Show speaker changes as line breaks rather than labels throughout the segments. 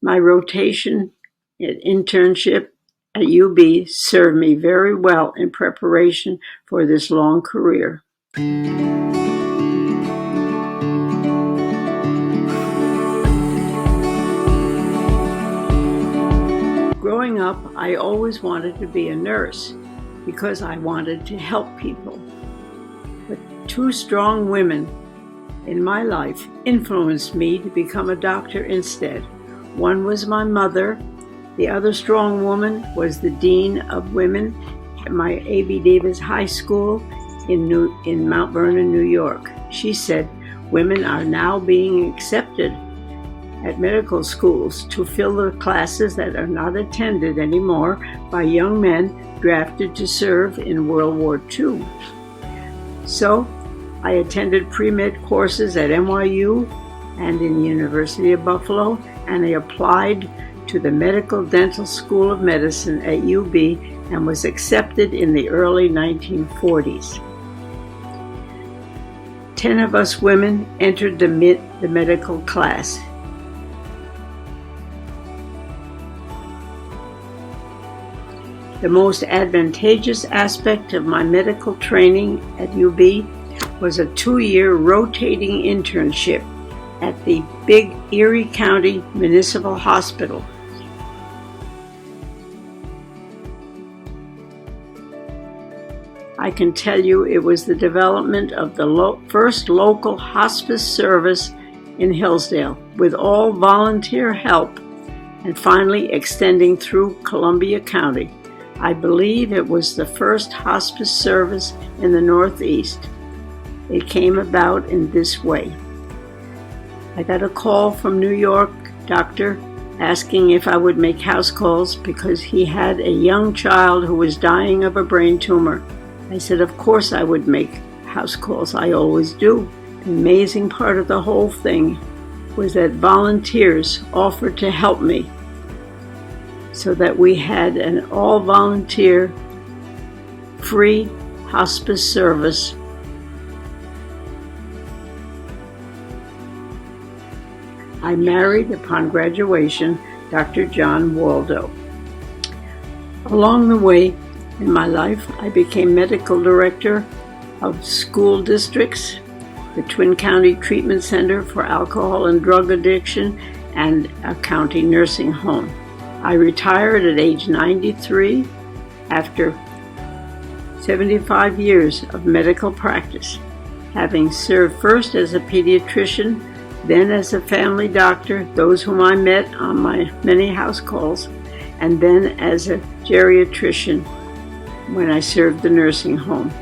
My rotation internship at UB served me very well in preparation for this long career. Growing up, I always wanted to be a nurse because I wanted to help people. But two strong women in my life influenced me to become a doctor instead. One was my mother. The other strong woman was the Dean of Women at my A.B. Davis High School in Mount Vernon, New York. She said, "Women are now being accepted at medical schools to fill the classes that are not attended anymore by young men drafted to serve in World War II." So I attended pre-med courses at NYU and in the University of Buffalo, and I applied to the Medical Dental School of Medicine at UB and was accepted in the early 1940s. 10 of us women entered the medical class. The most advantageous aspect of my medical training at UB was a 2-year rotating internship at the Big Erie County Municipal Hospital. I can tell you it was the development of the first local hospice service in Hillsdale with all volunteer help and finally extending through Columbia County. I believe it was the first hospice service in the Northeast. It came about in this way. I got a call from New York doctor asking if I would make house calls because he had a young child who was dying of a brain tumor. I said, of course I would make house calls. I always do. The amazing part of the whole thing was that volunteers offered to help me so that we had an all-volunteer free hospice service. I married, upon graduation, Dr. John Waldo. Along the way in my life, I became medical director of school districts, the Twin County Treatment Center for Alcohol and Drug Addiction, and a county nursing home. I retired at age 93 after 75 years of medical practice, having served first as a pediatrician, then as a family doctor, those whom I met on my many house calls, and then as a geriatrician when I served the nursing home.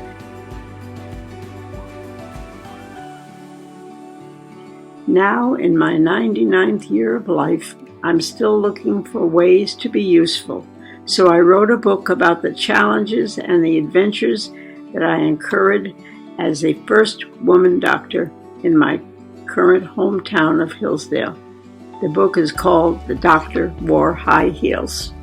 Now, in my 99th year of life, I'm still looking for ways to be useful. So I wrote a book about the challenges and the adventures that I incurred as a first woman doctor in my current hometown of Hillsdale. The book is called The Doctor Wore High Heels.